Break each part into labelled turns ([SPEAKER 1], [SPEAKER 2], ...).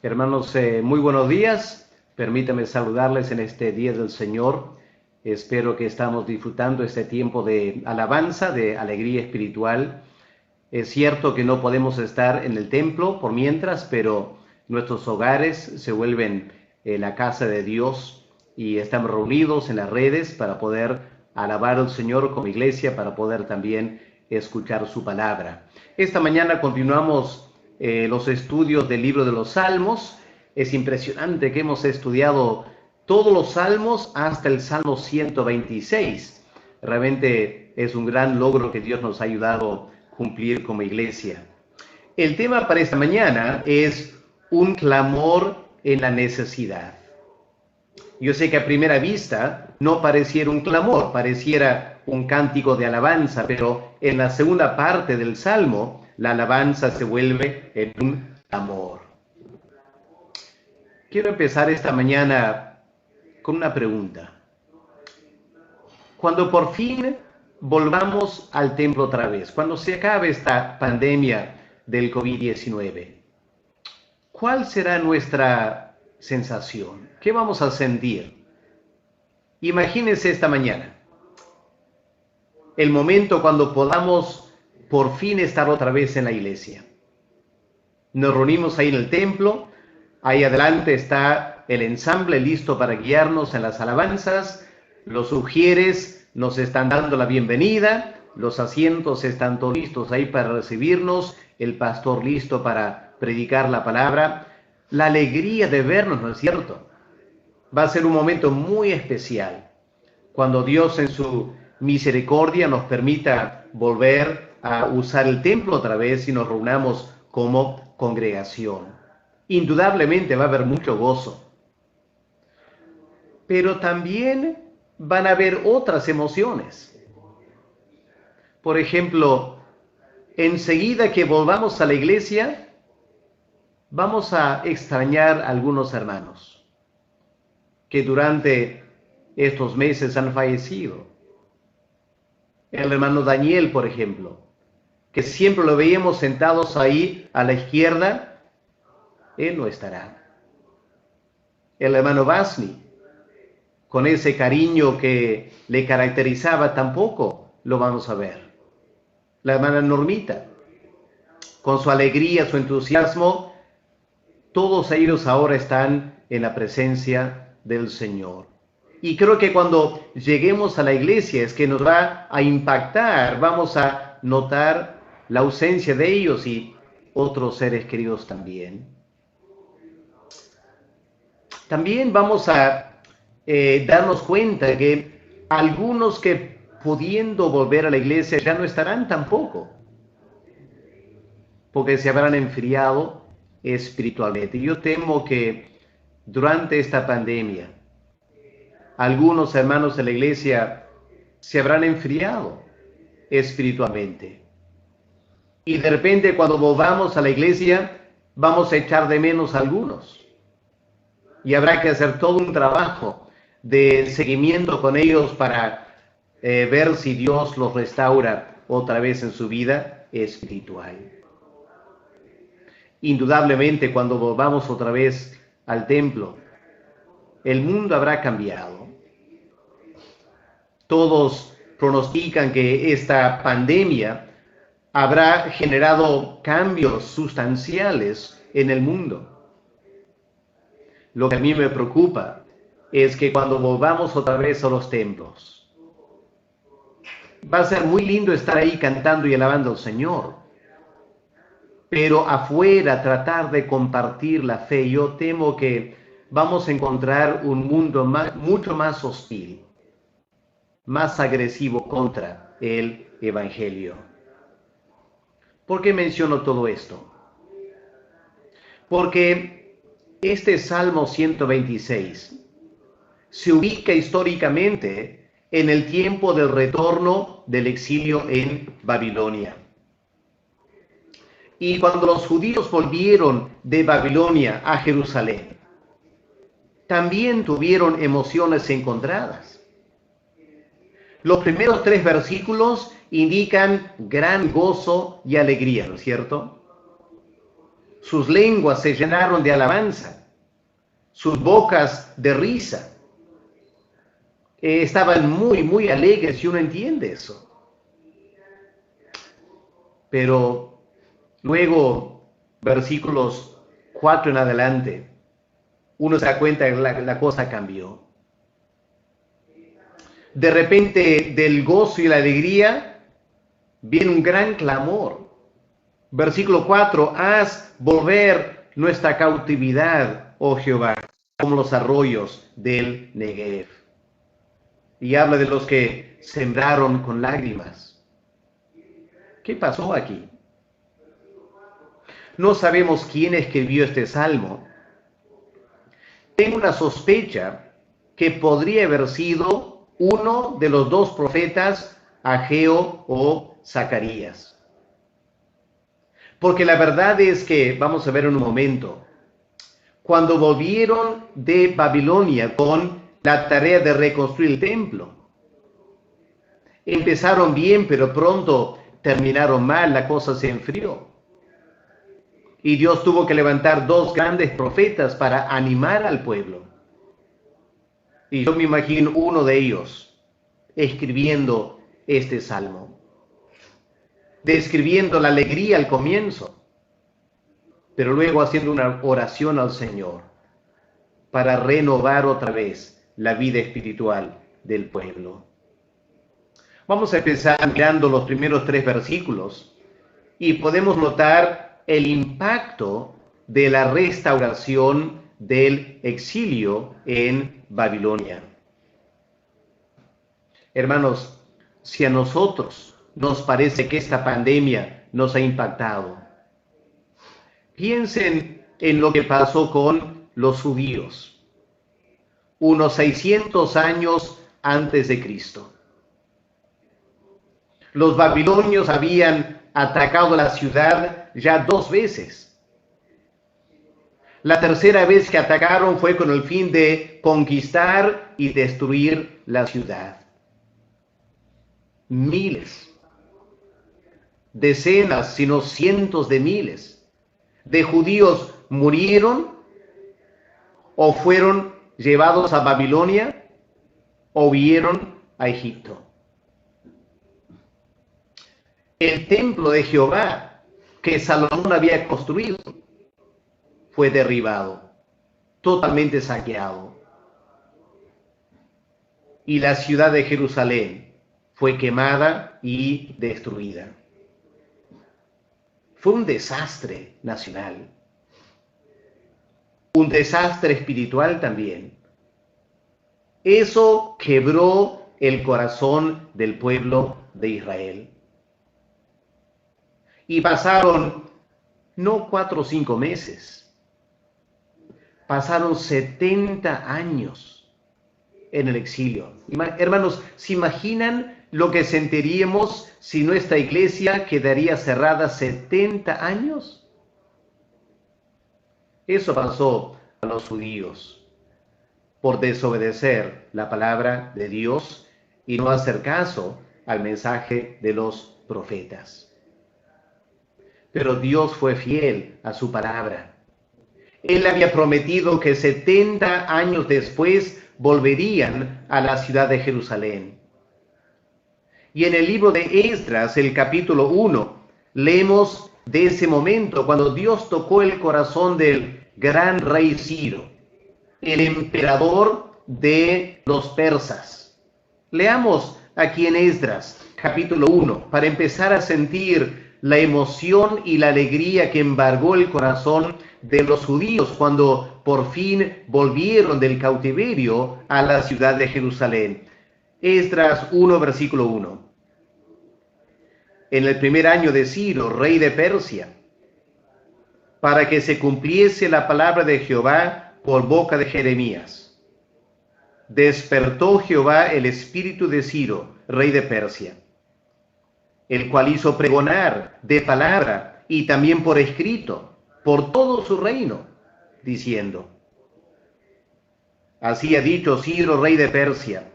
[SPEAKER 1] Hermanos, muy buenos días. Permítanme saludarles en este Día del Señor. Espero que estamos disfrutando este tiempo de alabanza, de alegría espiritual. Es cierto que no podemos estar en el templo por mientras, pero nuestros hogares se vuelven la casa de Dios y estamos reunidos en las redes para poder alabar al Señor como iglesia, para poder también escuchar su palabra. Esta mañana continuamos los estudios del libro de los Salmos. Es impresionante que hemos estudiado todos los salmos hasta el Salmo 126. Realmente es un gran logro que Dios nos ha ayudado a cumplir como iglesia. El tema para esta mañana es un clamor en la necesidad. Yo sé que a primera vista no pareciera un clamor, pareciera un cántico de alabanza, pero en la segunda parte del Salmo, la alabanza se vuelve en un clamor. Quiero empezar esta mañana con una pregunta. Cuando por fin volvamos al templo otra vez, cuando se acabe esta pandemia del COVID-19, ¿cuál será nuestra sensación? ¿Qué vamos a sentir? Imagínense esta mañana, el momento cuando podamos por fin estar otra vez en la iglesia. Nos reunimos ahí en el templo, ahí adelante está el ensamble listo para guiarnos en las alabanzas, los ujieres nos están dando la bienvenida, los asientos están todos listos ahí para recibirnos, el pastor listo para predicar la palabra. La alegría de vernos, ¿no es cierto? Va a ser un momento muy especial, cuando Dios en su misericordia nos permita volver a usar el templo otra vez y nos reunamos como congregación. Indudablemente va a haber mucho gozo, pero también van a haber otras emociones. Por ejemplo, enseguida que volvamos a la iglesia, vamos a extrañar a algunos hermanos que durante estos meses han fallecido. El hermano Daniel, por ejemplo, que siempre lo veíamos sentados ahí a la izquierda, él no estará. El hermano Basni, con ese cariño que le caracterizaba, tampoco lo vamos a ver. La hermana Normita, con su alegría, su entusiasmo, todos ellos ahora están en la presencia del Señor. Y creo que cuando lleguemos a la iglesia es que nos va a impactar, vamos a notar la ausencia de ellos y otros seres queridos también. También vamos a darnos cuenta que algunos que pudiendo volver a la iglesia ya no estarán tampoco, porque se habrán enfriado espiritualmente. Yo temo que durante esta pandemia algunos hermanos de la iglesia se habrán enfriado espiritualmente. Y de repente cuando volvamos a la iglesia vamos a echar de menos a algunos. Y habrá que hacer todo un trabajo de seguimiento con ellos para ver si Dios los restaura otra vez en su vida espiritual. Indudablemente cuando volvamos otra vez al templo, el mundo habrá cambiado. Todos pronostican que esta pandemia habrá generado cambios sustanciales en el mundo. Lo que a mí me preocupa es que cuando volvamos otra vez a los templos, va a ser muy lindo estar ahí cantando y alabando al Señor, pero afuera tratar de compartir la fe, yo temo que vamos a encontrar un mundo mucho más hostil, más agresivo contra el Evangelio. ¿Por qué menciono todo esto? Porque este Salmo 126 se ubica históricamente en el tiempo del retorno del exilio en Babilonia. Y cuando los judíos volvieron de Babilonia a Jerusalén, también tuvieron emociones encontradas. Los primeros 3 versículos indican gran gozo y alegría, ¿no es cierto? sus lenguas se llenaron de alabanza, sus bocas de risa. Estaban muy, muy alegres y uno entiende eso. Pero luego, versículos 4 en adelante, uno se da cuenta que la cosa cambió. De repente, del gozo y la alegría, viene un gran clamor. Versículo 4, haz volver nuestra cautividad, oh Jehová, como los arroyos del Negev. Y habla de los que sembraron con lágrimas. ¿Qué pasó aquí? No sabemos quién escribió este salmo. Tengo una sospecha que podría haber sido uno de los dos profetas, Ageo o Zacarías. Porque la verdad es que, vamos a ver en un momento, cuando volvieron de Babilonia con la tarea de reconstruir el templo, empezaron bien, pero pronto terminaron mal, la cosa se enfrió. Y Dios tuvo que levantar dos grandes profetas para animar al pueblo. Y yo me imagino uno de ellos escribiendo este salmo, describiendo la alegría al comienzo, pero luego haciendo una oración al Señor para renovar otra vez la vida espiritual del pueblo. Vamos a empezar mirando los primeros 3 versículos y podemos notar el impacto de la restauración del exilio en Babilonia. Hermanos, si a nosotros nos parece que esta pandemia nos ha impactado, piensen en lo que pasó con los judíos, unos 600 años antes de Cristo. Los babilonios habían atacado la ciudad ya 2 veces. La tercera vez que atacaron fue con el fin de conquistar y destruir la ciudad. Miles, decenas, sino cientos de miles de judíos murieron o fueron llevados a Babilonia o huyeron a Egipto. El templo de Jehová que Salomón había construido fue derribado, totalmente saqueado. Y la ciudad de Jerusalén fue quemada y destruida. Fue un desastre nacional, un desastre espiritual también. Eso quebró el corazón del pueblo de Israel. Y pasaron no 4 o 5 meses, pasaron 70 años en el exilio. Hermanos, ¿se imaginan lo que sentiríamos si nuestra iglesia quedaría cerrada 70 años? Eso pasó a los judíos por desobedecer la palabra de Dios y no hacer caso al mensaje de los profetas. Pero Dios fue fiel a su palabra. Él había prometido que 70 años después volverían a la ciudad de Jerusalén. Y en el libro de Esdras, el capítulo 1, leemos de ese momento cuando Dios tocó el corazón del gran rey Ciro, el emperador de los persas. Leamos aquí en Esdras, capítulo 1, para empezar a sentir la emoción y la alegría que embargó el corazón de los judíos cuando por fin volvieron del cautiverio a la ciudad de Jerusalén. Esdras 1, versículo 1. En el primer año de Ciro, rey de Persia, para que se cumpliese la palabra de Jehová por boca de Jeremías, despertó Jehová el espíritu de Ciro, rey de Persia, el cual hizo pregonar de palabra y también por escrito por todo su reino, diciendo: así ha dicho Ciro, rey de Persia,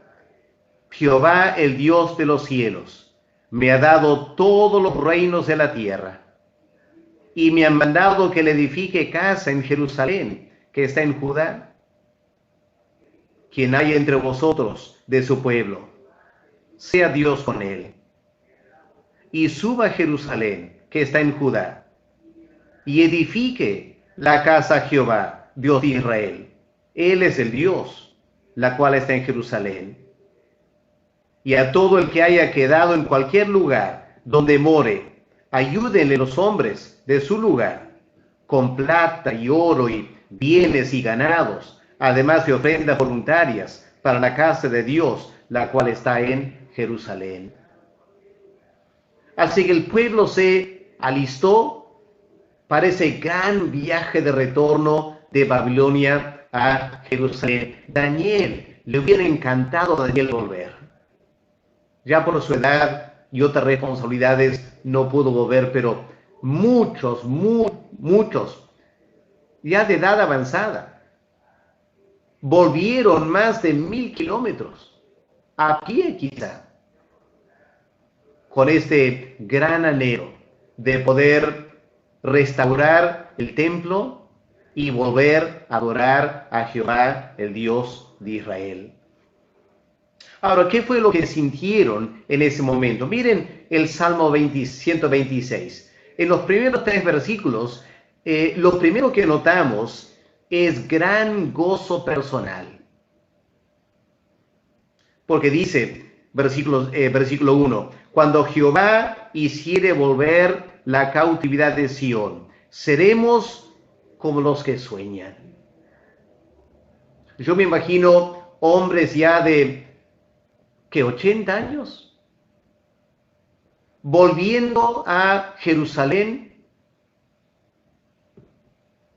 [SPEAKER 1] Jehová, el Dios de los cielos, me ha dado todos los reinos de la tierra. y me han mandado que le edifique casa en Jerusalén, que está en Judá. Quien haya entre vosotros de su pueblo, sea Dios con él. Y suba a Jerusalén, que está en Judá, y edifique la casa a Jehová, Dios de Israel. Él es el Dios, la cual está en Jerusalén. Y a todo el que haya quedado en cualquier lugar donde more, ayúdenle los hombres de su lugar, con plata y oro y bienes y ganados, además de ofrendas voluntarias para la casa de Dios, la cual está en Jerusalén. Así que el pueblo se alistó para ese gran viaje de retorno de Babilonia a Jerusalén. Daniel, le hubiera encantado a Daniel volver. Ya por su edad y otras responsabilidades no pudo volver, pero muchos, ya de edad avanzada, volvieron más de 1000 kilómetros, a pie quizá, con este gran anhelo de poder restaurar el templo y volver a adorar a Jehová, el Dios de Israel. Ahora, ¿qué fue lo que sintieron en ese momento? Miren el Salmo 126. En los primeros 3 versículos, lo primero que notamos es gran gozo personal. Porque dice, versículo 1, cuando Jehová hiciere volver la cautividad de Sión, seremos como los que sueñan. Yo me imagino hombres ya de, ¿qué? 80 años, volviendo a Jerusalén,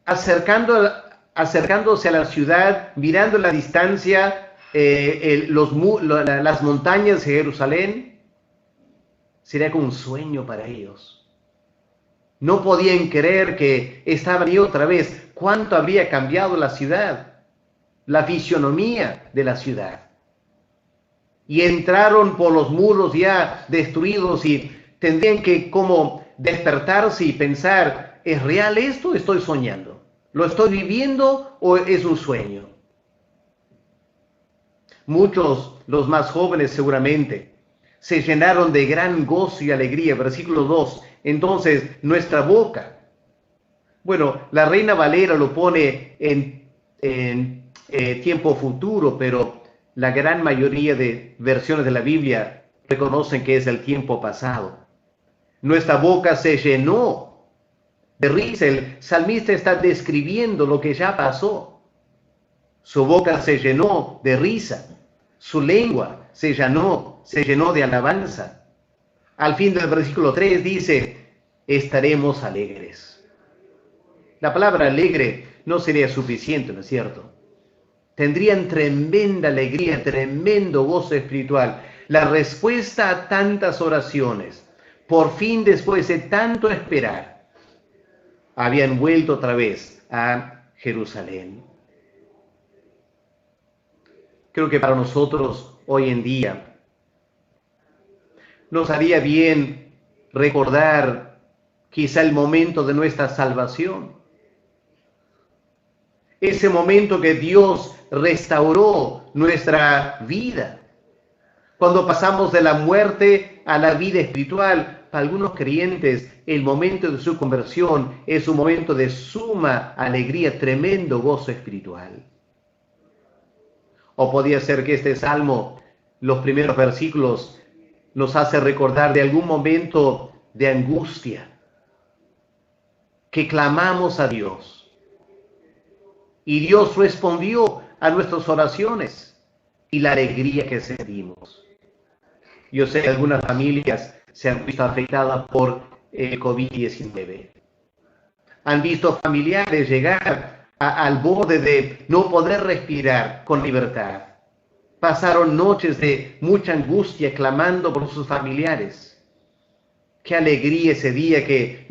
[SPEAKER 1] acercándose a la ciudad, mirando a la distancia las montañas de Jerusalén. Sería como un sueño para ellos. No podían creer que estaban ahí otra vez. ¿Cuánto habría cambiado la ciudad? La fisionomía de la ciudad. Y entraron por los muros ya destruidos y tendrían que como despertarse y pensar, ¿es real esto o estoy soñando? ¿Lo estoy viviendo o es un sueño? Muchos, los más jóvenes seguramente, se llenaron de gran gozo y alegría. Versículo 2, entonces nuestra boca. Bueno, la Reina Valera lo pone en tiempo futuro, pero la gran mayoría de versiones de la Biblia reconocen que es el tiempo pasado. Nuestra boca se llenó de risa. El salmista está describiendo lo que ya pasó. Su boca se llenó de risa. Su lengua se llenó de alabanza. Al fin del versículo 3 dice, estaremos alegres. La palabra alegre no sería suficiente, ¿no es cierto? Tendrían tremenda alegría, tremendo gozo espiritual. La respuesta a tantas oraciones, por fin después de tanto esperar, habían vuelto otra vez a Jerusalén. Creo que para nosotros hoy en día nos haría bien recordar quizá el momento de nuestra salvación. Ese momento que Dios restauró nuestra vida. Cuando pasamos de la muerte a la vida espiritual, para algunos creyentes el momento de su conversión es un momento de suma alegría, tremendo gozo espiritual. O podría ser que este salmo, los primeros versículos, nos hace recordar de algún momento de angustia, que clamamos a Dios. Y Dios respondió a nuestras oraciones y la alegría que sentimos. Yo sé que algunas familias se han visto afectadas por el COVID-19. Han visto familiares llegar al borde de no poder respirar con libertad. Pasaron noches de mucha angustia clamando por sus familiares. Qué alegría ese día que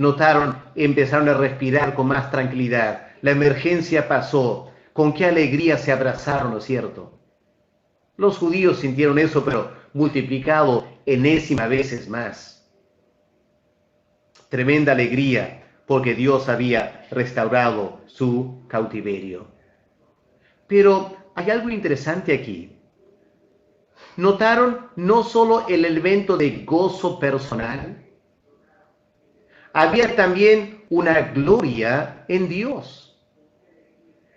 [SPEAKER 1] empezaron a respirar con más tranquilidad. La emergencia pasó. Con qué alegría se abrazaron, ¿no es cierto? Los judíos sintieron eso, pero multiplicado enésima veces más. Tremenda alegría porque Dios había restaurado su cautiverio. Pero hay algo interesante aquí. ¿Notaron no solo el elemento de gozo personal? Había también una gloria en Dios.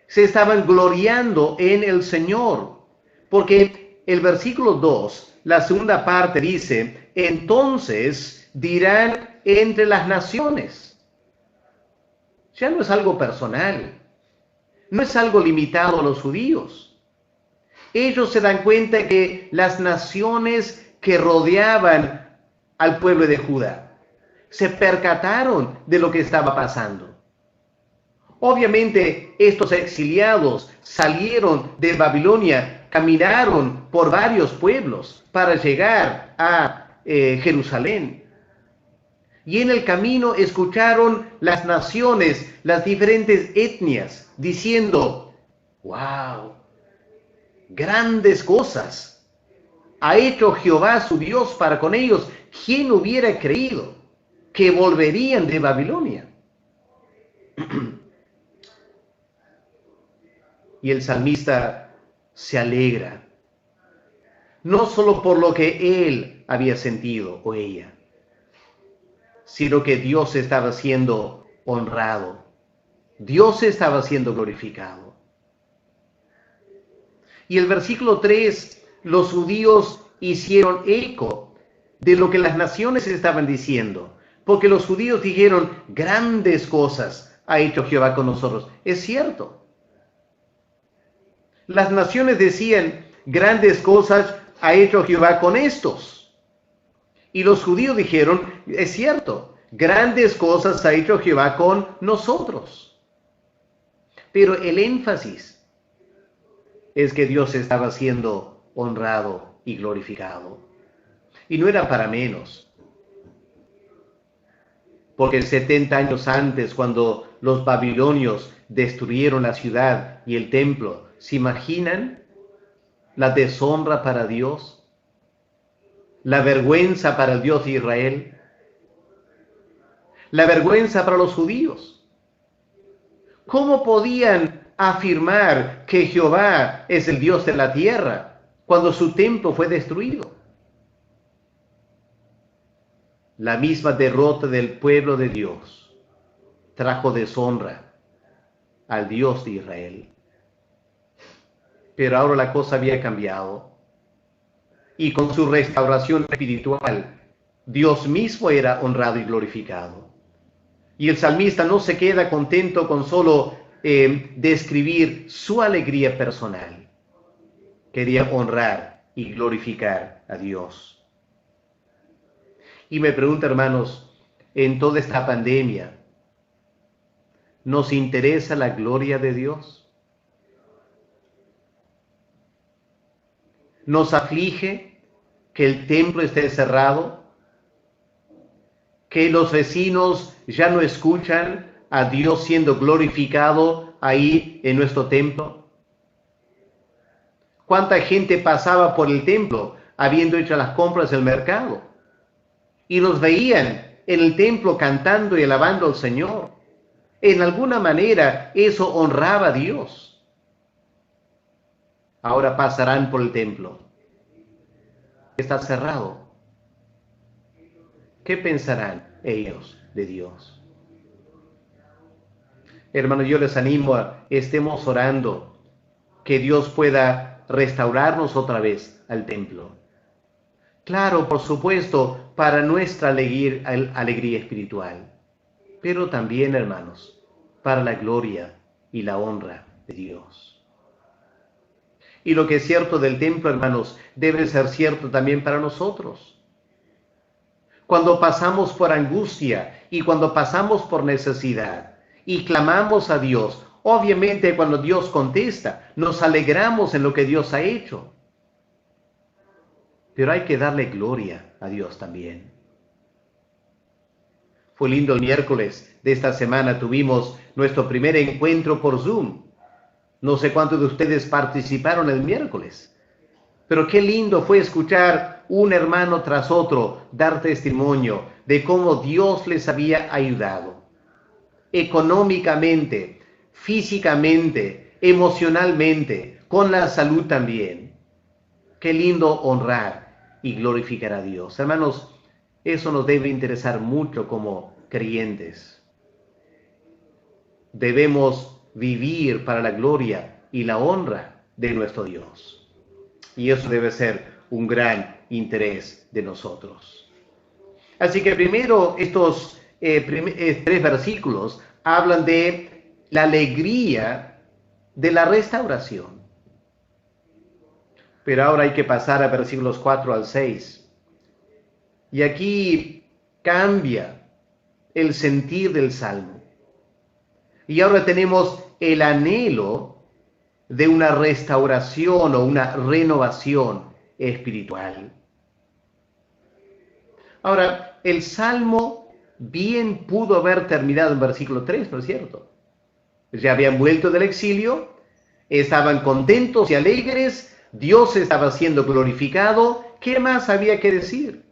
[SPEAKER 1] Se estaban gloriando en el Señor, porque el versículo 2, la segunda parte dice, entonces dirán entre las naciones. Ya no es algo personal, no es algo limitado a los judíos. Ellos se dan cuenta que las naciones que rodeaban al pueblo de Judá se percataron de lo que estaba pasando. Obviamente estos exiliados salieron de Babilonia, caminaron por varios pueblos para llegar a Jerusalén. Y en el camino escucharon las naciones, las diferentes etnias, diciendo, wow, grandes cosas ha hecho Jehová su Dios para con ellos. ¿Quién hubiera creído que volverían de Babilonia? Y el salmista se alegra, no solo por lo que él había sentido o ella, sino que Dios estaba siendo honrado, Dios estaba siendo glorificado. Y el versículo 3, los judíos hicieron eco de lo que las naciones estaban diciendo, porque los judíos dijeron, grandes cosas ha hecho Jehová con nosotros. Es cierto. Las naciones decían, grandes cosas ha hecho Jehová con estos. Y los judíos dijeron, es cierto, grandes cosas ha hecho Jehová con nosotros. Pero el énfasis es que Dios estaba siendo honrado y glorificado. Y no era para menos. Porque 70 años antes, cuando los babilonios destruyeron la ciudad y el templo, ¿se imaginan la deshonra para Dios? ¿La vergüenza para el Dios de Israel? ¿La vergüenza para los judíos? ¿Cómo podían afirmar que Jehová es el Dios de la tierra cuando su templo fue destruido? La misma derrota del pueblo de Dios trajo deshonra al Dios de Israel. Pero ahora la cosa había cambiado. Y con su restauración espiritual, Dios mismo era honrado y glorificado. Y el salmista no se queda contento con solo describir su alegría personal. Quería honrar y glorificar a Dios. Y me pregunto, hermanos, en toda esta pandemia, ¿nos interesa la gloria de Dios? ¿Nos aflige que el templo esté cerrado? ¿Que los vecinos ya no escuchan a Dios siendo glorificado ahí en nuestro templo? ¿Cuánta gente pasaba por el templo habiendo hecho las compras del mercado? Y los veían en el templo cantando y alabando al Señor. En alguna manera eso honraba a Dios. Ahora pasarán por el templo. Está cerrado. ¿Qué pensarán ellos de Dios? Hermanos, yo les animo a estemos orando que Dios pueda restaurarnos otra vez al templo. Claro, por supuesto, para nuestra alegría espiritual, pero también, hermanos, para la gloria y la honra de Dios. Y lo que es cierto del templo, hermanos, debe ser cierto también para nosotros. Cuando pasamos por angustia y cuando pasamos por necesidad y clamamos a Dios, obviamente cuando Dios contesta, nos alegramos en lo que Dios ha hecho. Pero hay que darle gloria a Dios también. Fue lindo el miércoles de esta semana, tuvimos nuestro primer encuentro por Zoom. No sé cuántos de ustedes participaron el miércoles, pero qué lindo fue escuchar un hermano tras otro dar testimonio de cómo Dios les había ayudado. económicamente, físicamente, emocionalmente, con la salud también. Qué lindo honrar y glorificar a Dios. Hermanos, eso nos debe interesar mucho como creyentes. Debemos vivir para la gloria y la honra de nuestro Dios. Y eso debe ser un gran interés de nosotros. Así que primero estos tres versículos hablan de la alegría de la restauración. Pero ahora hay que pasar a versículos 4 al 6. Y aquí cambia el sentir del Salmo. Y ahora tenemos el anhelo de una restauración o una renovación espiritual. Ahora, el Salmo bien pudo haber terminado en versículo 3, ¿no es cierto? Ya habían vuelto del exilio, estaban contentos y alegres, Dios estaba siendo glorificado, ¿qué más había que decir?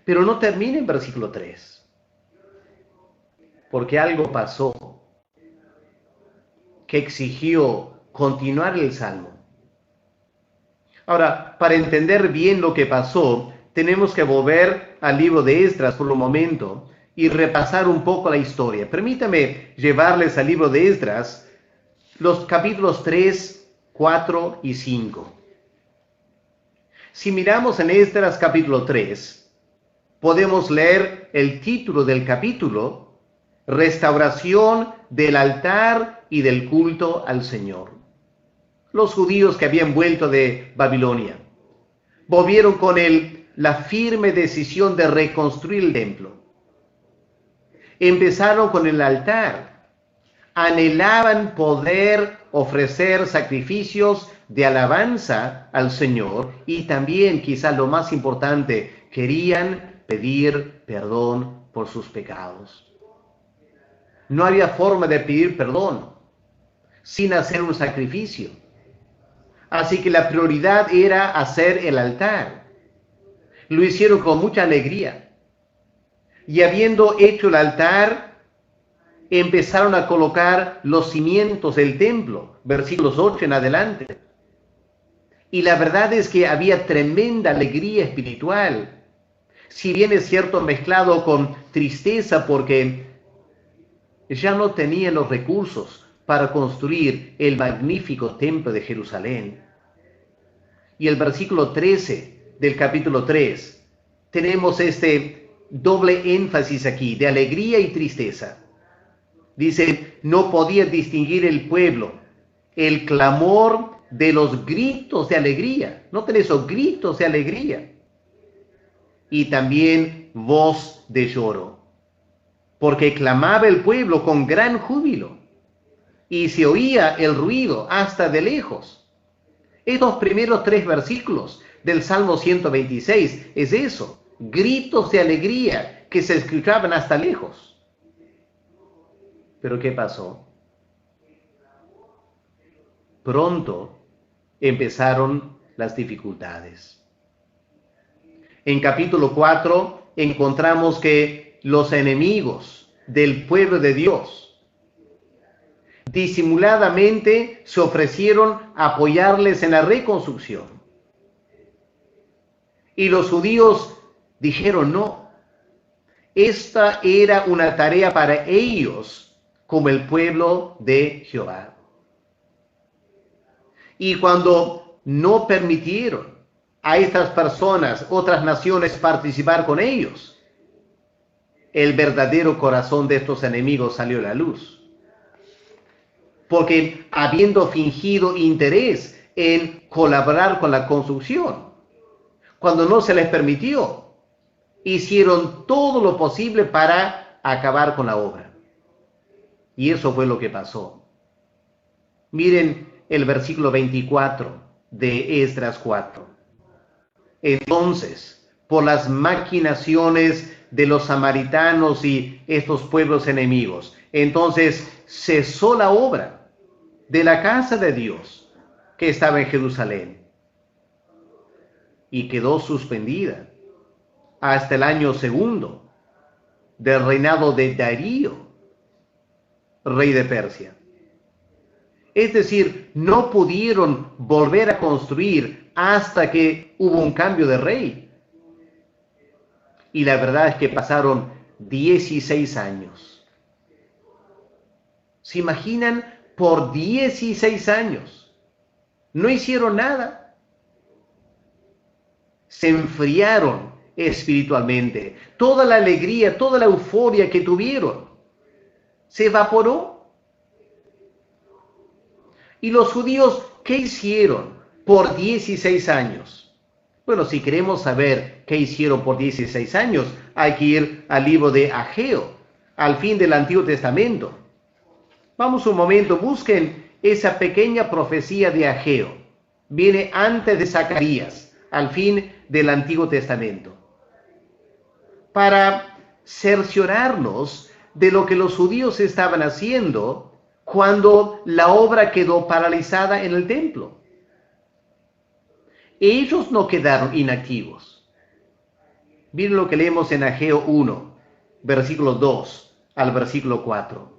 [SPEAKER 1] Pero no termina en versículo 3, porque algo pasó que exigió continuar el Salmo. Ahora, para entender bien lo que pasó, tenemos que volver al libro de Esdras por un momento y repasar un poco la historia. Permítame llevarles al libro de Esdras, los capítulos 3, 4 y 5. Si miramos en Esdras capítulo 3, podemos leer el título del capítulo, Restauración del altar y del culto al Señor. Los judíos que habían vuelto de Babilonia volvieron con la firme decisión de reconstruir el templo. Empezaron con el altar. Anhelaban poder ofrecer sacrificios de alabanza al Señor y también, quizás lo más importante, querían pedir perdón por sus pecados. No había forma de pedir perdón sin hacer un sacrificio. Así que la prioridad era hacer el altar. Lo hicieron con mucha alegría. Y habiendo hecho el altar, empezaron a colocar los cimientos del templo, versículos 8 en adelante. Y la verdad es que había tremenda alegría espiritual. Si bien es cierto, mezclado con tristeza porque ya no tenían los recursos para construir el magnífico templo de Jerusalén. Y el versículo 13 del capítulo 3, tenemos este doble énfasis aquí, de alegría y tristeza. Dice, no podía distinguir el pueblo el clamor de los gritos de alegría. Noten eso, gritos de alegría. Y también voz de lloro, porque clamaba el pueblo con gran júbilo, y se oía el ruido hasta de lejos. Estos primeros tres versículos del Salmo 126 es eso, gritos de alegría que se escuchaban hasta lejos. Pero ¿qué pasó? Pronto empezaron las dificultades. En capítulo 4 encontramos que los enemigos del pueblo de Dios disimuladamente se ofrecieron a apoyarles en la reconstrucción. Y los judíos dijeron no. Esta era una tarea para ellos como el pueblo de Jehová. Y cuando no permitieron a estas personas, otras naciones, participar con ellos, el verdadero corazón de estos enemigos salió a la luz. Porque habiendo fingido interés en colaborar con la construcción, cuando no se les permitió, hicieron todo lo posible para acabar con la obra. Y eso fue lo que pasó. Miren el versículo 24 de Esdras 4. Entonces, por las maquinaciones de los samaritanos y estos pueblos enemigos, entonces cesó la obra de la casa de Dios que estaba en Jerusalén y quedó suspendida hasta el año segundo del reinado de Darío, rey de Persia. Es decir, no pudieron volver a construir hasta que hubo un cambio de rey. Y la verdad es que pasaron 16 años. ¿Se imaginan? Por 16 años. No hicieron nada. Se enfriaron espiritualmente. Toda la alegría, toda la euforia que tuvieron, se evaporó. ¿Y los judíos qué hicieron por 16 años? Bueno, si queremos saber qué hicieron por 16 años, hay que ir al libro de Ageo, al fin del Antiguo Testamento. Vamos un momento, busquen esa pequeña profecía de Ageo. Viene antes de Zacarías, al fin del Antiguo Testamento. Para cerciorarnos de lo que los judíos estaban haciendo cuando la obra quedó paralizada en el templo. Ellos no quedaron inactivos. Miren lo que leemos en Ageo 1, versículo 2 al versículo 4.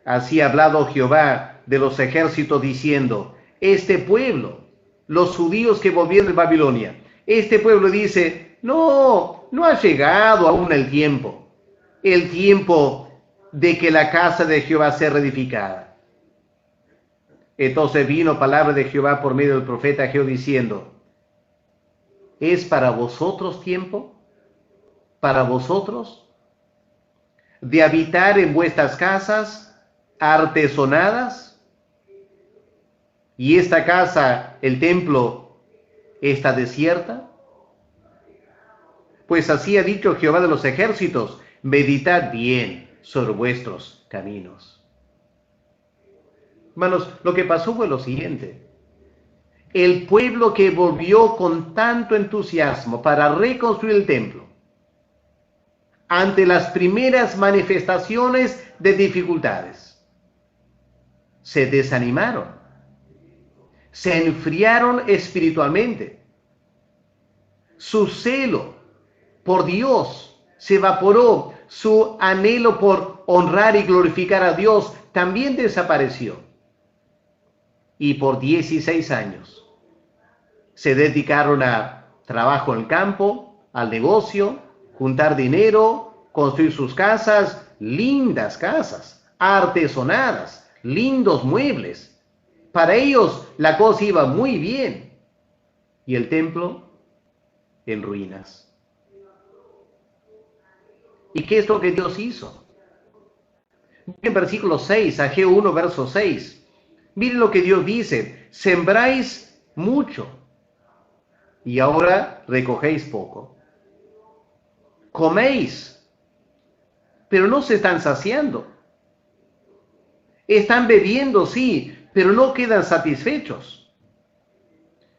[SPEAKER 1] Así ha hablado Jehová de los ejércitos diciendo, este pueblo, los judíos que volvieron de Babilonia, este pueblo dice, no ha llegado aún el tiempo de que la casa de Jehová sea reedificada. Entonces vino palabra de Jehová por medio del profeta Ageo diciendo, ¿es para vosotros tiempo? ¿Para vosotros? ¿De habitar en vuestras casas artesonadas? ¿Y esta casa, el templo, está desierta? Pues así ha dicho Jehová de los ejércitos, meditad bien sobre vuestros caminos. Hermanos, lo que pasó fue lo siguiente. El pueblo que volvió con tanto entusiasmo para reconstruir el templo, ante las primeras manifestaciones de dificultades, se desanimaron, se enfriaron espiritualmente. Su celo por Dios se evaporó, su anhelo por honrar y glorificar a Dios también desapareció. Y por 16 años se dedicaron a trabajo en el campo, al negocio, juntar dinero, construir sus casas, lindas casas, artesonadas, lindos muebles. Para ellos la cosa iba muy bien. Y el templo en ruinas. ¿Y qué es lo que Dios hizo? En versículo 6, Ageo 1, verso 6. Miren lo que Dios dice, sembráis mucho y ahora recogéis poco. Coméis, pero no se están saciando. Están bebiendo, sí, pero no quedan satisfechos.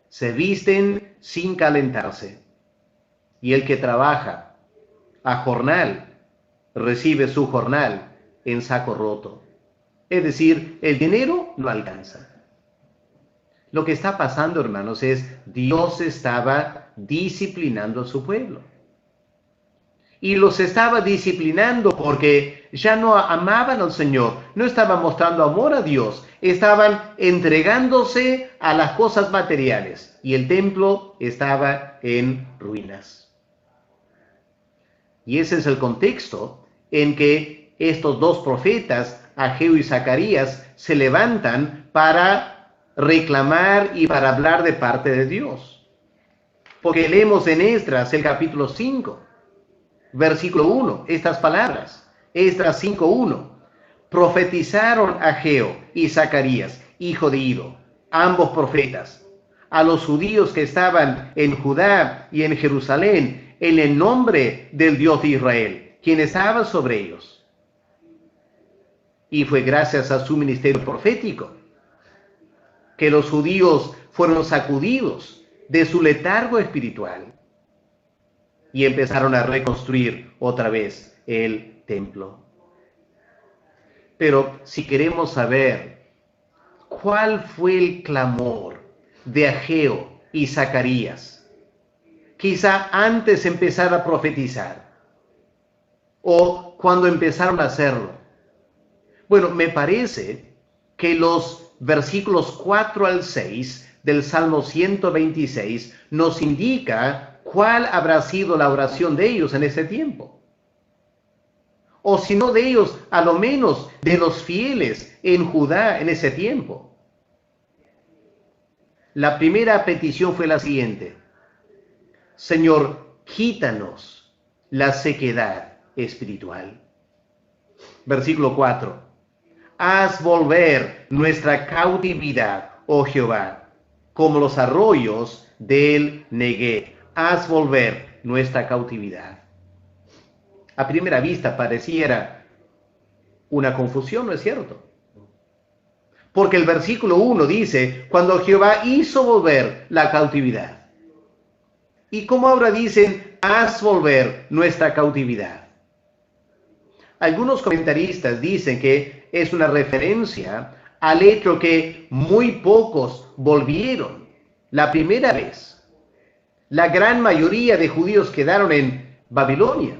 [SPEAKER 1] Se visten sin calentarse. Y el que trabaja a jornal, recibe su jornal en saco roto. Es decir, el dinero no alcanza. Lo que está pasando, hermanos, es Dios estaba disciplinando a su pueblo. Y los estaba disciplinando porque ya no amaban al Señor, no estaban mostrando amor a Dios, estaban entregándose a las cosas materiales y el templo estaba en ruinas. Y ese es el contexto en que estos dos profetas, Ageo y Zacarías, se levantan para reclamar y para hablar de parte de Dios. Porque leemos en Esdras el capítulo 5, versículo 1, estas palabras, Esdras 5:1. Profetizaron Ageo y Zacarías, hijo de Ido, ambos profetas, a los judíos que estaban en Judá y en Jerusalén, en el nombre del Dios de Israel, quien estaba sobre ellos. Y fue gracias a su ministerio profético que los judíos fueron sacudidos de su letargo espiritual y empezaron a reconstruir otra vez el templo. Pero si queremos saber cuál fue el clamor de Ageo y Zacarías, quizá antes de empezar a profetizar, ¿O cuando empezaron a hacerlo? Bueno, me parece que los versículos 4 al 6 del Salmo 126 nos indica cuál habrá sido la oración de ellos en ese tiempo. O si no de ellos, a lo menos de los fieles en Judá en ese tiempo. La primera petición fue la siguiente: Señor, quítanos la sequedad espiritual. Versículo 4. Haz volver nuestra cautividad, oh Jehová, como los arroyos del Negev. Haz volver nuestra cautividad. A primera vista pareciera una confusión, ¿no es cierto? Porque el versículo 1 dice, cuando Jehová hizo volver la cautividad. ¿Y cómo ahora dicen, haz volver nuestra cautividad? Algunos comentaristas dicen que es una referencia al hecho que muy pocos volvieron la primera vez. La gran mayoría de judíos quedaron en Babilonia.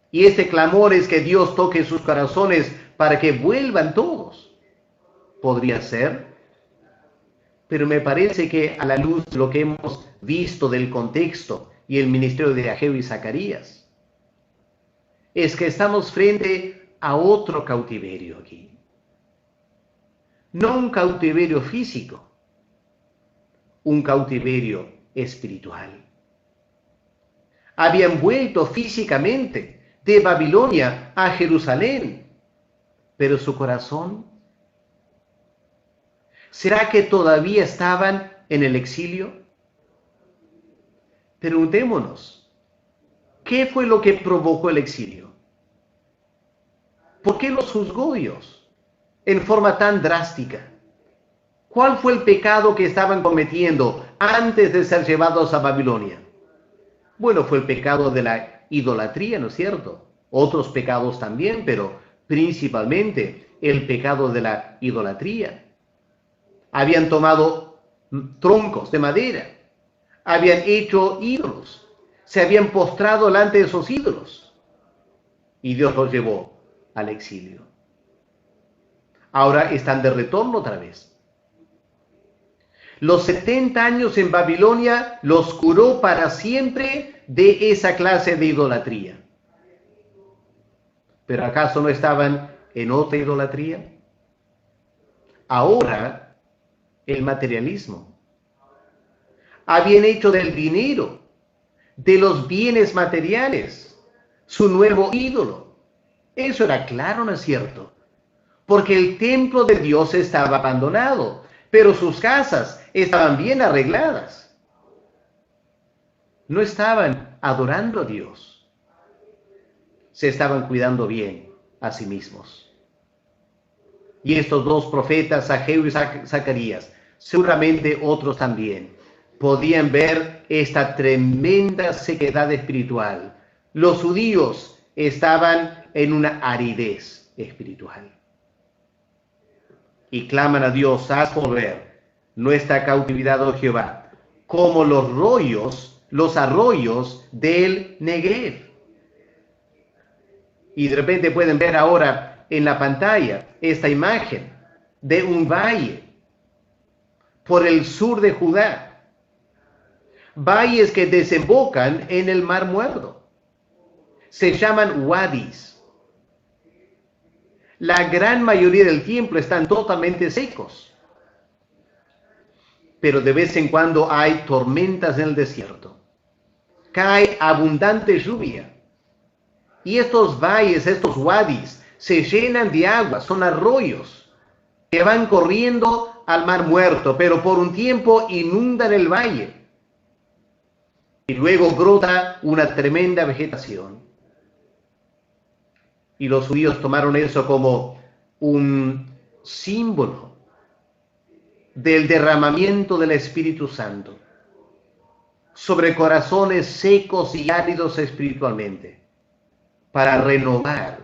[SPEAKER 1] Y este clamor es que Dios toque sus corazones para que vuelvan todos. Podría ser, pero me parece que a la luz de lo que hemos visto del contexto y el ministerio de Ageo y Zacarías, es que estamos frente a otro cautiverio aquí. No un cautiverio físico, un cautiverio espiritual. Habían vuelto físicamente de Babilonia a Jerusalén, pero su corazón, ¿será que todavía estaban en el exilio? Preguntémonos, ¿qué fue lo que provocó el exilio? ¿Por qué los juzgó Dios en forma tan drástica? ¿Cuál fue el pecado que estaban cometiendo antes de ser llevados a Babilonia? Bueno, fue el pecado de la idolatría, ¿no es cierto? Otros pecados también, pero principalmente el pecado de la idolatría. Habían tomado troncos de madera, habían hecho ídolos, se habían postrado delante de esos ídolos y Dios los llevó al exilio. Ahora están de retorno otra vez. Los 70 años en Babilonia los curó para siempre de esa clase de idolatría. ¿Pero acaso no estaban en otra idolatría? Ahora, el materialismo. Habían hecho del dinero, de los bienes materiales, su nuevo ídolo. Eso era claro, ¿no es cierto? Porque el templo de Dios estaba abandonado, pero sus casas estaban bien arregladas. No estaban adorando a Dios. Se estaban cuidando bien a sí mismos. Y estos dos profetas, Ageo y Zacarías, seguramente otros también, podían ver esta tremenda sequedad espiritual. Los judíos estaban en una aridez espiritual. Y claman a Dios, haz volver nuestra cautividad, oh Jehová, como los arroyos del Negev. Y de repente pueden ver ahora en la pantalla esta imagen de un valle por el sur de Judá. Valles que desembocan en el Mar Muerto. Se llaman wadis. La gran mayoría del tiempo están totalmente secos. Pero de vez en cuando hay tormentas en el desierto. Cae abundante lluvia. Y estos valles, estos wadis, se llenan de agua, son arroyos que van corriendo al Mar Muerto, pero por un tiempo inundan el valle. Y luego brota una tremenda vegetación. Y los judíos tomaron eso como un símbolo del derramamiento del Espíritu Santo sobre corazones secos y áridos espiritualmente, para renovar,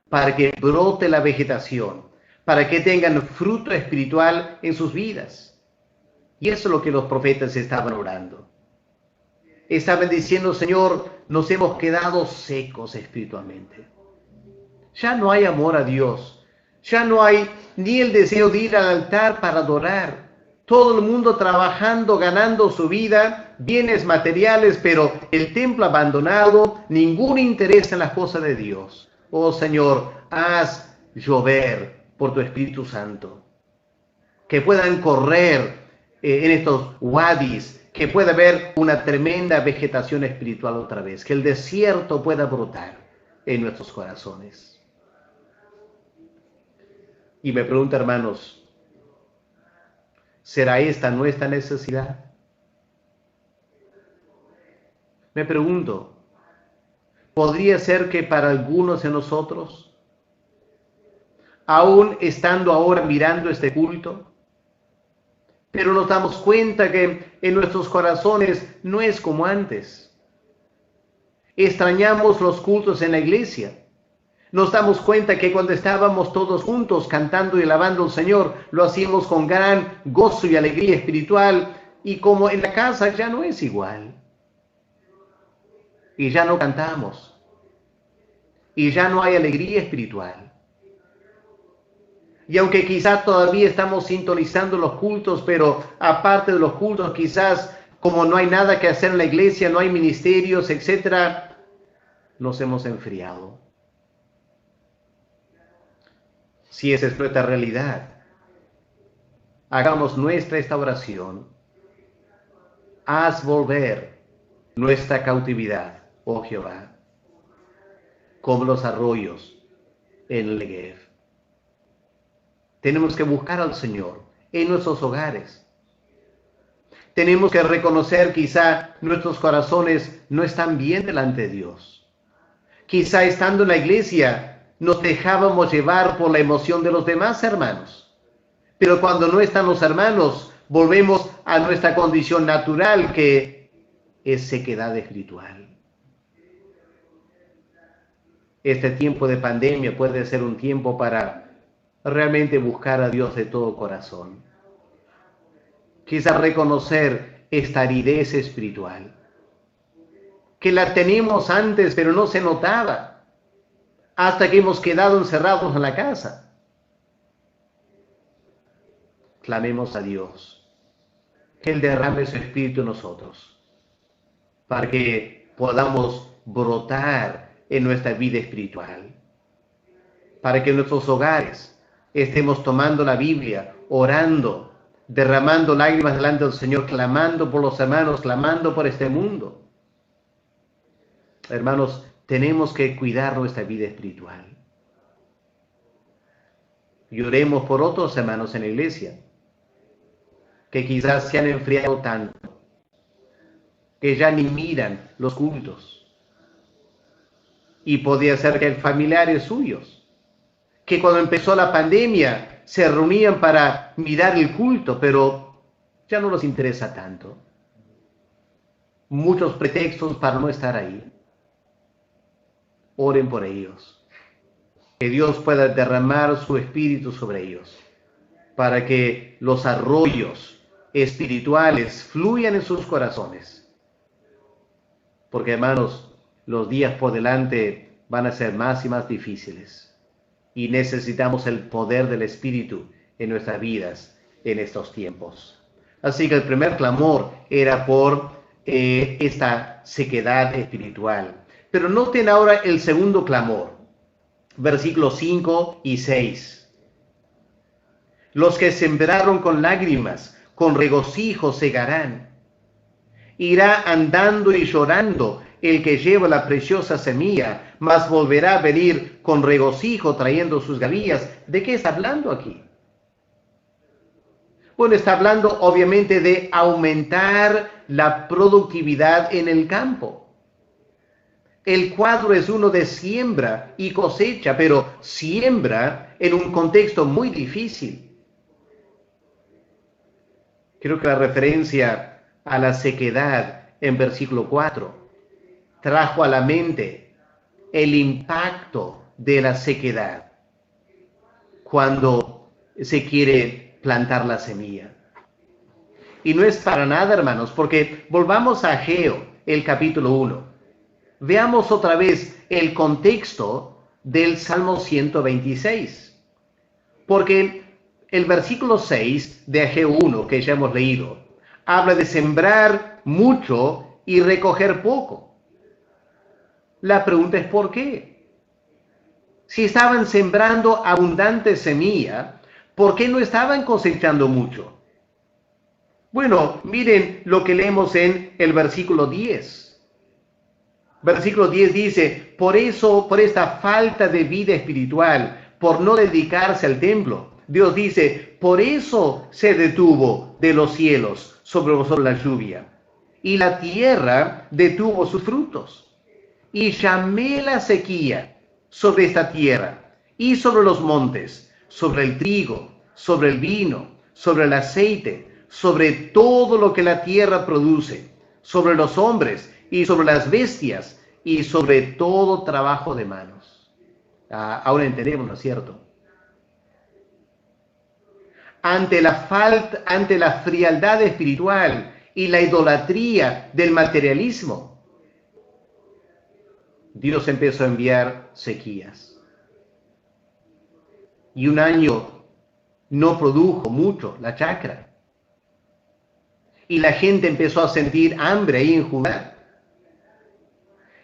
[SPEAKER 1] para que brote la vegetación, para que tengan fruto espiritual en sus vidas. Y eso es lo que los profetas estaban orando. estaban diciendo, Señor, nos hemos quedado secos espiritualmente. Ya no hay amor a Dios. Ya no hay ni el deseo de ir al altar para adorar. Todo el mundo trabajando, ganando su vida, bienes materiales, pero el templo abandonado, ningún interés en las cosas de Dios. Oh Señor, haz llover por tu Espíritu Santo. Que puedan correr en estos wadis, que pueda haber una tremenda vegetación espiritual otra vez, que el desierto pueda brotar en nuestros corazones. Y me pregunto, hermanos, ¿será esta nuestra necesidad? Me pregunto, ¿podría ser que para algunos de nosotros, aún estando ahora mirando este culto, pero nos damos cuenta que en nuestros corazones no es como antes? Extrañamos los cultos en la iglesia. Nos damos cuenta que cuando estábamos todos juntos cantando y alabando al Señor, lo hacíamos con gran gozo y alegría espiritual, y como en la casa ya no es igual. Y ya no cantamos. Y ya no hay alegría espiritual. Y aunque quizás todavía estamos sintonizando los cultos, pero aparte de los cultos, quizás como no hay nada que hacer en la iglesia, no hay ministerios, etc., nos hemos enfriado. Si esa es nuestra realidad, hagamos nuestra esta oración. Haz volver nuestra cautividad, oh Jehová, como los arroyos en el Negev. Tenemos que buscar al Señor en nuestros hogares. Tenemos que reconocer quizá nuestros corazones no están bien delante de Dios. Quizá estando en la iglesia nos dejábamos llevar por la emoción de los demás hermanos. Pero cuando no están los hermanos, volvemos a nuestra condición natural, que es sequedad espiritual. Este tiempo de pandemia puede ser un tiempo para realmente buscar a Dios de todo corazón. Quizás reconocer esta aridez espiritual, que la tenemos antes, pero no se notaba, hasta que hemos quedado encerrados en la casa. Clamemos a Dios, que Él derrame su espíritu en nosotros, para que podamos brotar en nuestra vida espiritual, para que en nuestros hogares estemos tomando la Biblia, orando, derramando lágrimas delante del Señor, clamando por los hermanos, clamando por este mundo. Hermanos, tenemos que cuidar nuestra vida espiritual. Y oremos por otros hermanos en la iglesia, que quizás se han enfriado tanto, que ya ni miran los cultos. Y podría ser que hay familiares suyos, que cuando empezó la pandemia se reunían para mirar el culto, pero ya no les interesa tanto. Muchos pretextos para no estar ahí. Oren por ellos. Que Dios pueda derramar su espíritu sobre ellos, para que los arroyos espirituales fluyan en sus corazones. Porque, hermanos, los días por delante van a ser más y más difíciles. Y necesitamos el poder del Espíritu en nuestras vidas en estos tiempos. Así que el primer clamor era por esta sequedad espiritual. Pero noten ahora el segundo clamor, versículos 5 y 6. Los que sembraron con lágrimas, con regocijo segarán. Irá andando y llorando el que lleva la preciosa semilla, mas volverá a venir con regocijo trayendo sus gavillas. ¿De qué está hablando aquí? Bueno, está hablando obviamente de aumentar la productividad en el campo. El cuadro es uno de siembra y cosecha, pero siembra en un contexto muy difícil. Creo que la referencia a la sequedad en versículo 4 trajo a la mente el impacto de la sequedad cuando se quiere plantar la semilla. Y no es para nada, hermanos, porque volvamos a Ageo, el capítulo 1. Veamos otra vez el contexto del Salmo 126. Porque el versículo 6 de Ageo 1, que ya hemos leído, habla de sembrar mucho y recoger poco. La pregunta es ¿por qué? Si estaban sembrando abundante semilla, ¿por qué no estaban cosechando mucho? Bueno, miren lo que leemos en el versículo 10. Versículo 10 dice, por eso, por esta falta de vida espiritual, por no dedicarse al templo, Dios dice, por eso se detuvo de los cielos sobre vosotros la lluvia, y la tierra detuvo sus frutos. Y llamé la sequía sobre esta tierra, y sobre los montes, sobre el trigo, sobre el vino, sobre el aceite, sobre todo lo que la tierra produce, sobre los hombres y sobre las bestias y sobre todo trabajo de manos. Ahora entendemos, ¿no es cierto? Ante la frialdad espiritual y la idolatría del materialismo, Dios empezó a enviar sequías. Y un año no produjo mucho la chacra. Y la gente empezó a sentir hambre ahí en Judá.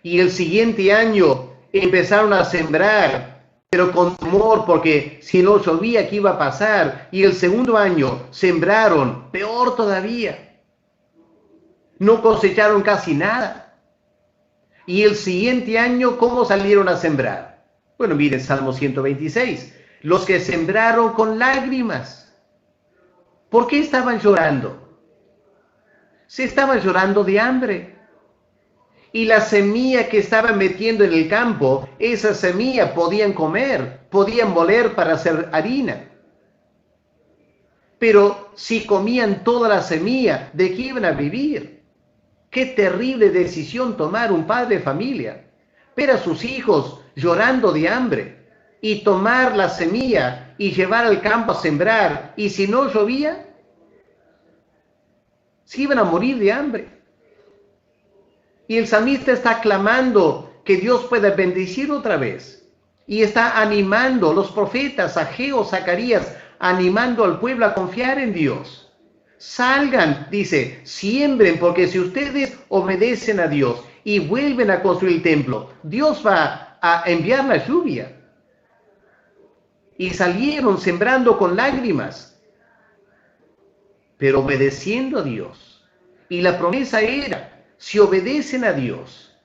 [SPEAKER 1] Y el siguiente año empezaron a sembrar, pero con temor, porque si no llovía, ¿qué iba a pasar? Y el segundo año sembraron, peor todavía. No cosecharon casi nada. Y el siguiente año, ¿cómo salieron a sembrar? Bueno, miren, Salmo 126. Los que sembraron con lágrimas. ¿Por qué estaban llorando? Se estaban llorando de hambre. Y la semilla que estaban metiendo en el campo, esa semilla podían comer, podían moler para hacer harina. Pero si comían toda la semilla, ¿de qué iban a vivir? Qué terrible decisión tomar un padre de familia. Ver a sus hijos llorando de hambre y tomar la semilla y llevar al campo a sembrar. Y si no llovía, se iban a morir de hambre. Y el salmista está clamando que Dios pueda bendecir otra vez. Y está animando los profetas, Ageo, Zacarías, animando al pueblo a confiar en Dios. Salgan, dice, siembren, porque si ustedes obedecen a Dios y vuelven a construir el templo, Dios va a enviar la lluvia. Y salieron sembrando con lágrimas, pero obedeciendo a Dios. Y la promesa era, si obedecen a Dios,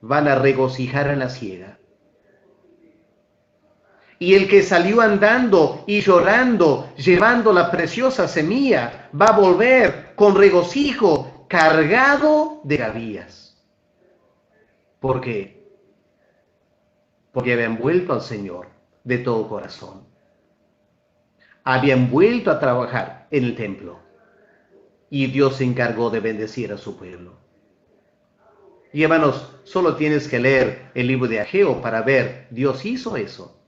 [SPEAKER 1] van a regocijar en la siega. Y el que salió andando y llorando, llevando la preciosa semilla, va a volver con regocijo, cargado de gavillas. ¿Por qué? Porque habían vuelto al Señor de todo corazón. Habían vuelto a trabajar en el templo. Y Dios se encargó de bendecir a su pueblo. Y hermanos, solo tienes que leer el libro de Ageo para ver, Dios hizo eso.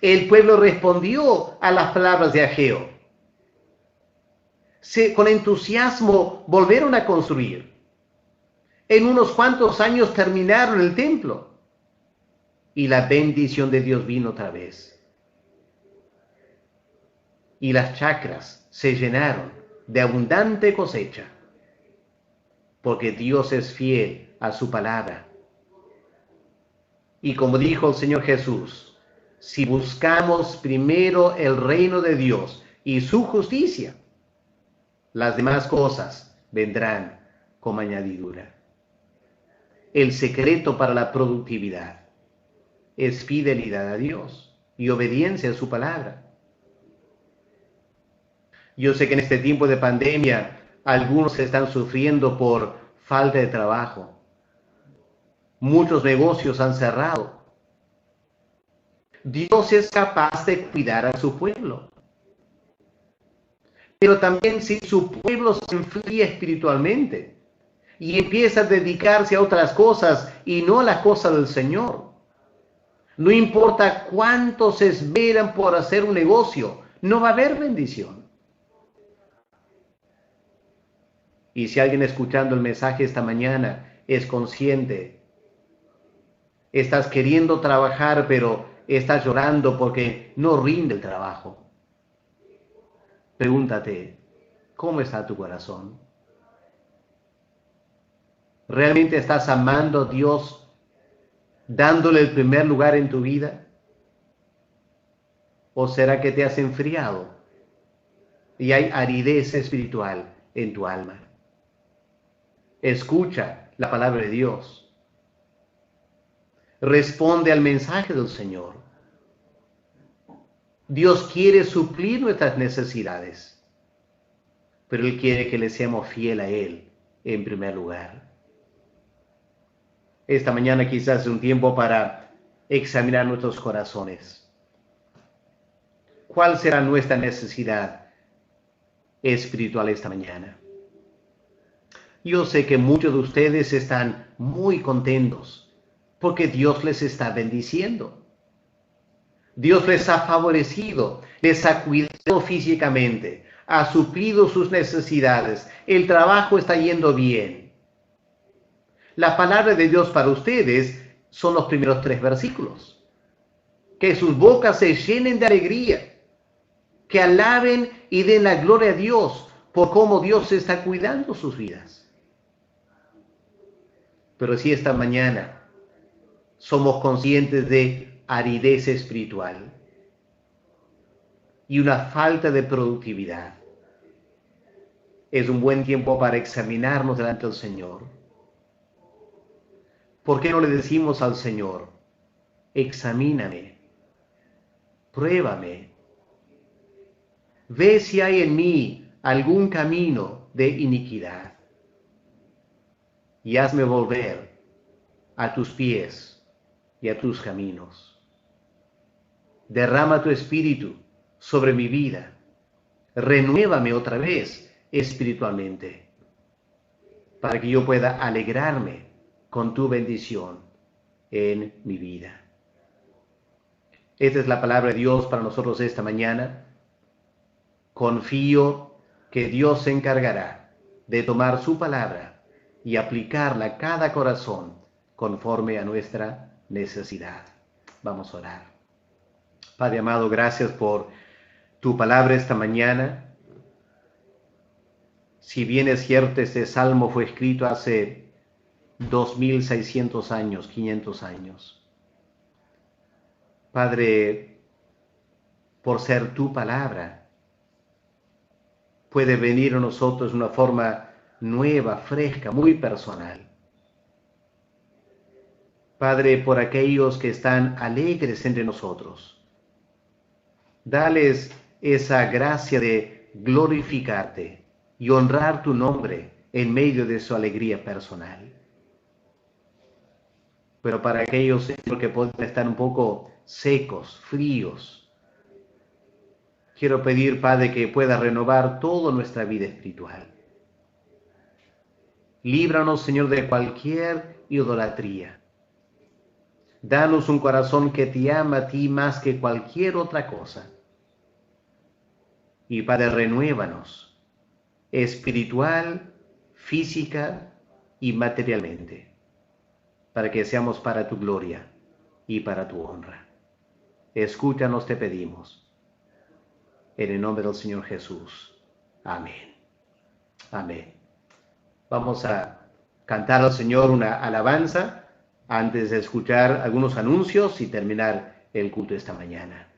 [SPEAKER 1] El pueblo respondió a las palabras de Ageo. Con entusiasmo volvieron a construir. En unos cuantos años terminaron el templo. Y la bendición de Dios vino otra vez. Y las chacras se llenaron de abundante cosecha. Porque Dios es fiel a su palabra. Y como dijo el Señor Jesús, si buscamos primero el reino de Dios y su justicia, las demás cosas vendrán como añadidura. El secreto para la productividad es fidelidad a Dios y obediencia a su palabra. Yo sé que en este tiempo de pandemia algunos están sufriendo por falta de trabajo. Muchos negocios han cerrado. Dios es capaz de cuidar a su pueblo. Pero también si su pueblo se enfría espiritualmente y empieza a dedicarse a otras cosas y no a las cosas del Señor, no importa cuántos se esmeran por hacer un negocio, no va a haber bendición. Y si alguien escuchando el mensaje esta mañana es consciente, estás queriendo trabajar, pero estás llorando porque no rinde el trabajo. Pregúntate, ¿cómo está tu corazón? ¿Realmente estás amando a Dios, dándole el primer lugar en tu vida? ¿O será que te has enfriado y hay aridez espiritual en tu alma? Escucha la palabra de Dios. Responde al mensaje del Señor. Dios quiere suplir nuestras necesidades, pero Él quiere que le seamos fieles a Él en primer lugar. Esta mañana quizás es un tiempo para examinar nuestros corazones. ¿Cuál será nuestra necesidad espiritual esta mañana? Yo sé que muchos de ustedes están muy contentos porque Dios les está bendiciendo. Dios les ha favorecido, les ha cuidado físicamente, ha suplido sus necesidades, el trabajo está yendo bien. La palabra de Dios para ustedes son los primeros 3 versículos. Que sus bocas se llenen de alegría, que alaben y den la gloria a Dios por cómo Dios está cuidando sus vidas. Pero si esta mañana somos conscientes de aridez espiritual y una falta de productividad, es un buen tiempo para examinarnos delante del Señor. ¿Por qué no le decimos al Señor, examíname, pruébame, ve si hay en mí algún camino de iniquidad y hazme volver a tus pies y a tus caminos? Derrama tu espíritu sobre mi vida, renuévame otra vez espiritualmente, para que yo pueda alegrarme con tu bendición en mi vida. Esta es la palabra de Dios para nosotros esta mañana. Confío que Dios se encargará de tomar su palabra y aplicarla a cada corazón conforme a nuestra necesidad. Vamos a orar. Padre amado, gracias por tu palabra esta mañana. Si bien es cierto, este salmo fue escrito hace 2600 años, 500 años. Padre, por ser tu palabra, puede venir a nosotros de una forma nueva, fresca, muy personal. Padre, por aquellos que están alegres entre nosotros, dales esa gracia de glorificarte y honrar tu nombre en medio de su alegría personal. Pero para aquellos que pueden estar un poco secos, fríos, quiero pedir, Padre, que pueda renovar toda nuestra vida espiritual. Líbranos, Señor, de cualquier idolatría. Danos un corazón que te ama a ti más que cualquier otra cosa. Y Padre, renuévanos espiritual, física y materialmente, para que seamos para tu gloria y para tu honra. Escúchanos, te pedimos. En el nombre del Señor Jesús. Amén. Amén. Vamos a cantar al Señor una alabanza antes de escuchar algunos anuncios y terminar el culto esta mañana.